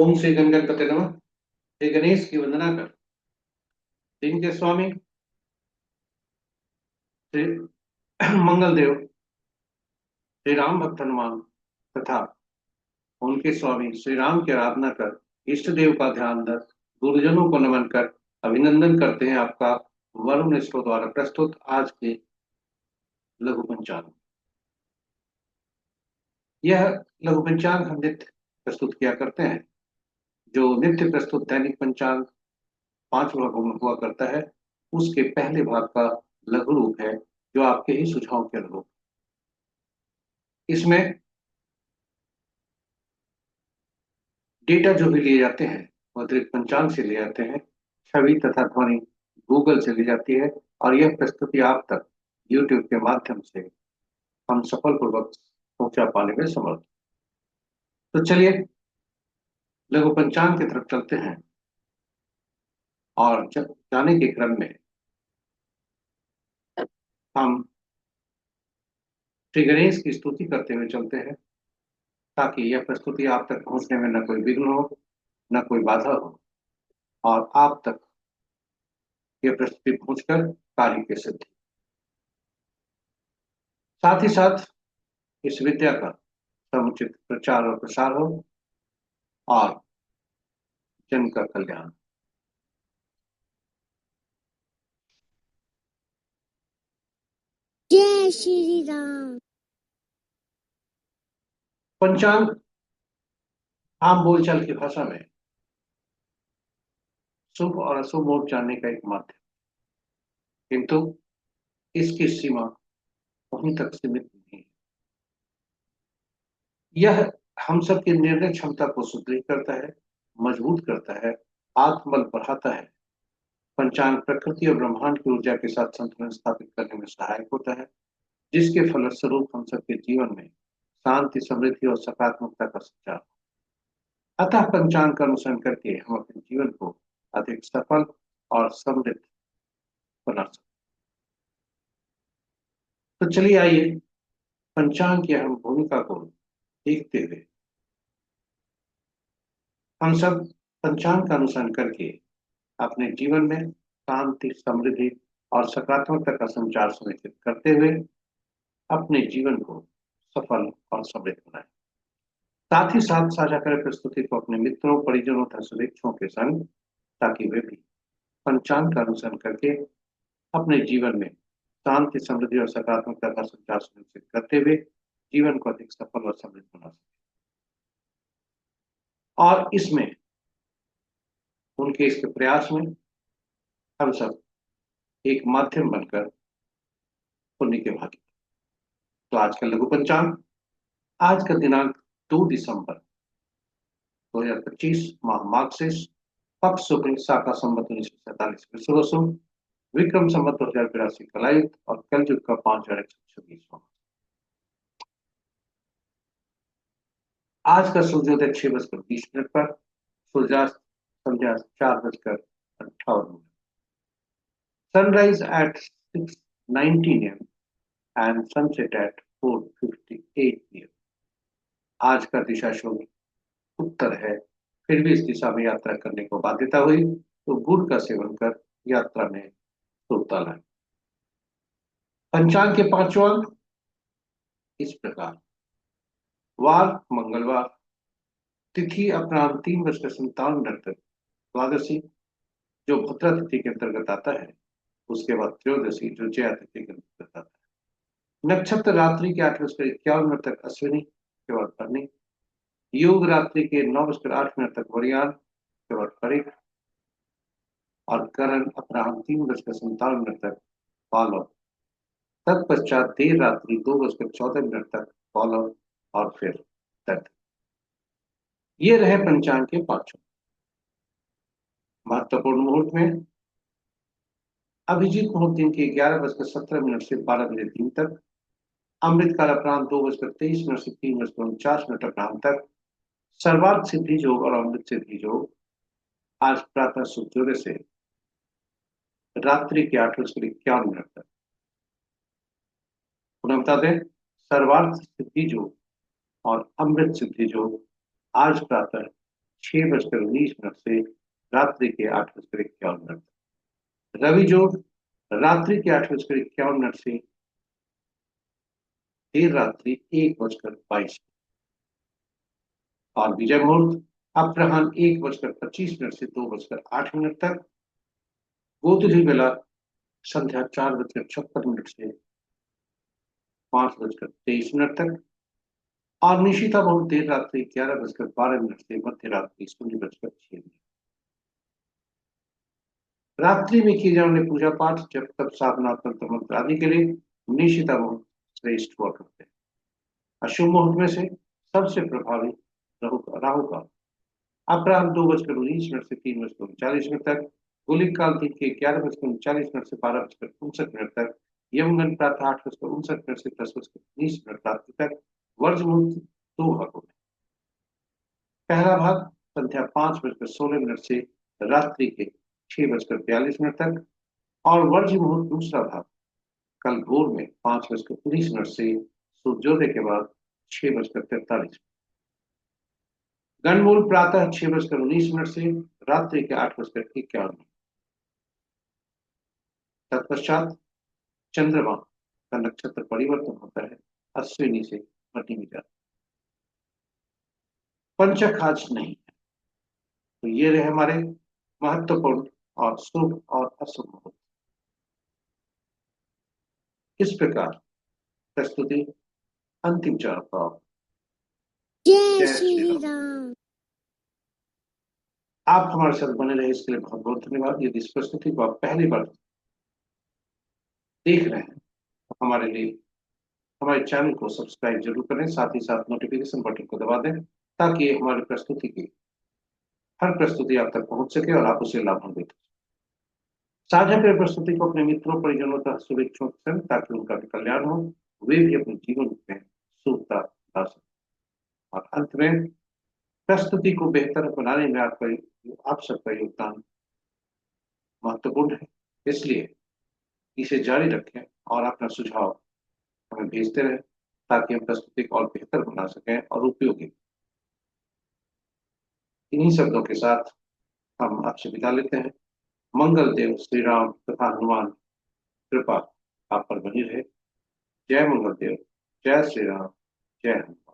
ओम श्री गणगणपति नमः। श्री गणेश की वंदना कर दिन के स्वामी श्री मंगल देव श्री राम भक्त हनुमान तथा उनके स्वामी श्री राम की आराधना कर इष्ट देव का ध्यान रख गुरुजनों को नमन कर अभिनंदन करते हैं आपका वरुण इसरो द्वारा प्रस्तुत आज के लघु पंचांग। यह लघु पंचांग हम नित्य प्रस्तुत किया करते हैं। जो नित्य प्रस्तुत दैनिक पंचांग 5 भागों में हुआ करता है, उसके पहले भाग का लघु रूप है जो आपके ही सुझाव के अनुरूप। इसमें डेटा जो भी लिए जाते हैं वो अतिरिक्त पंचांग से लिए जाते हैं, छवि तथा ध्वनि गूगल से ली जाती है और यह प्रस्तुति आप तक यूट्यूब के माध्यम से हम सफलपूर्वक पहुंचा पाने में समर्थ। तो चलिए लघु पंचांग की तरफ चलते हैं और जाने के क्रम में हम श्री गणेश की स्तुति करते हुए चलते हैं ताकि यह प्रस्तुति आप तक पहुंचने में न कोई विघ्न हो न कोई बाधा हो और आप तक यह प्रस्तुति पहुंचकर कार्य की सिद्धि, साथ ही साथ इस विद्या का समुचित प्रचार और प्रसार हो और जन का कल्याण। जय श्री राम। पंचांग आम बोलचाल की भाषा में शुभ और अशुभ मुहूर्त जानने का एक माध्यम, किंतु इसकी सीमा वहीं तक सीमित नहीं है। यह हम सबकी निर्णय क्षमता को सुदृढ़ करता है, मजबूत करता है, आत्मबल बढ़ाता है। पंचांग प्रकृति और ब्रह्मांड की ऊर्जा के साथ संतुलन स्थापित करने में सहायक होता है, जिसके फलस्वरूप हम सबके जीवन में शांति, समृद्धि और सकारात्मकता का संचार। अतः पंचांग का अनुसरण करके हम अपने जीवन को अधिक सफल और समृद्ध बना सकते। तो चलिए आइए पंचांग की अहम भूमिका को देखते हुए हम सब पंचांग का अनुसरण करके अपने जीवन में शांति, समृद्धि और सकारात्मकता का संचार सुनिश्चित करते हुए अपने जीवन को सफल और समृद्ध बनाएं। साथ ही साथ साझा करें प्रस्तुति को अपने मित्रों, परिजनों तथा शुभेच्छुओं के संग, ताकि वे भी पंचांग का अनुसरण करके अपने जीवन में शांति, समृद्धि और सकारात्मकता का संचार सुनिश्चित करते हुए जीवन को अधिक सफल और समृद्ध बना सके और इसमें उनके इसके प्रयास में हम सब एक माध्यम बनकर पुण्य के भागी। तो आज का लघु पंचांग, आज का दिनांक 2 दिसंबर 2025, माह मार्गशीर्ष, पक्ष शुक्ल, शाका संवत 1947 विश्ववसु, विक्रम संवत 2082 कलायुक्त और कलयुग का 5126। आज का सूर्योदय 6:20 पर, सूर्यास्त संध्या 4:58। Sunrise at 6:19 AM and sunset at 4:58 PM। आज का दिशा शून्य उत्तर है, फिर भी इस दिशा में यात्रा करने को बाध्यता हुई तो गुड़ का सेवन कर यात्रा में शुभता लाए। पंचांग के 5वां अंक इस प्रकार: वार मंगलवार, तिथि अपराह्न 3:57 तक द्वादशी जो भद्रा तिथि के अंतर्गत आता है, उसके बाद त्रयोदशी जो जया तिथि के अंतर्गत आता है। नक्षत्र रात्रि के 8:51 तक अश्विनी के बाद भरणी, योग रात्रि के 9:08 तक वरियान के बाद परिक और करण अपराह्न 3:57 तक पालव, तत्पश्चात देर रात्रि 2:14 तक पालव और फिर तट। ये रहे पंचांग के 5 महत्वपूर्ण मुहूर्त में अभिजीत मुहूर्त दिन के 11:17 से 12:03 तक, अमृतकाल अपराह्न 2:23 से 3:49 अपराह्न तक, सर्वार्थ सिद्धि योग और अमृत सिद्धि योग आज प्रातः सूर्योदय से रात्रि के 8:51 तक। पुनः बता दें, सर्वार्थ सिद्धि योग और अमृत सिद्धि योग आज प्रातः 6:19 से रात्रि के 8:51 रवि जोड़ रात्रि के 8:51 से देर रात्रि 1:22 और विजय मुहूर्त अपराह्न 1:25 से 2:08 तक। गोधूली बेला संध्या 4:56 से 5:23 तक और निशिता मुहूर्त देर रात्रि 11:12 से मध्य रात्रि 0:06। रात्रि में किए जाने वाले पूजा पाठ जब तक साधना तंत्र मंत्र आदि के लिए निशिता मुहूर्त श्रेष्ठ हुआ करते हैं। अशुभ मुहूर्त में से सबसे प्रभावी राहु का अपराह्न 2:19 से 3:39 तक, गुलिक काल दिन के 11:39 से 12:59 तक, यमगंड प्रातः 8:59 से 10:19 रात्रि तक। वर्ज मुहूर्त 2 भागों में, पहला भाग संध्या 5:16 से रात्रि के 6:42 तक और वर्ज मुहूर्त दूसरा भाग कल भोर में 5:19 से सूर्योदय के बाद 6:43। गणमूल प्रातः 6:19 से रात्रि के 8:51। तत्पश्चात चंद्रमा का नक्षत्र परिवर्तन होता है, अश्विनी से भट्टी में जाता है। पंचक आज नहीं है। तो ये रहे हमारे महत्वपूर्ण और शुभ और अशुभ मुहूर्त। इस प्रकार प्रस्तुति अंतिम चरण का। जय जय श्री श्री राम। राम। आप हमारे साथ बने रहे इसके लिए बहुत बहुत धन्यवाद। यदि इस प्रस्तुति को आप पहली बार देख रहे हैं तो हमारे लिए हमारे चैनल को सब्सक्राइब जरूर करें, साथ ही साथ नोटिफिकेशन बटन को दबा दें ताकि हमारी प्रस्तुति की हर प्रस्तुति आप तक पहुंच सके और आप उसे लाभान्वित हो। साझा करें प्रस्तुति को अपने मित्रों परिजनों तक शुभेच्छुओं के संग ताकि उनका भी कल्याण हो, वे भी अपने जीवन में सुखता ला सकें। और अंत में प्रस्तुति को बेहतर बनाने में आप सबका योगदान महत्वपूर्ण है, इसलिए इसे जारी रखें और अपना सुझाव हमें भेजते रहें ताकि हम प्रस्तुति को और बेहतर बना सकें और उपयोगी। इन्हीं शब्दों के साथ हम आपसे विदा लेते हैं। मंगल देव श्री राम तथा हनुमान कृपा आप पर बनी रहे। जय मंगल देव, जय श्री राम, जय हनुमान।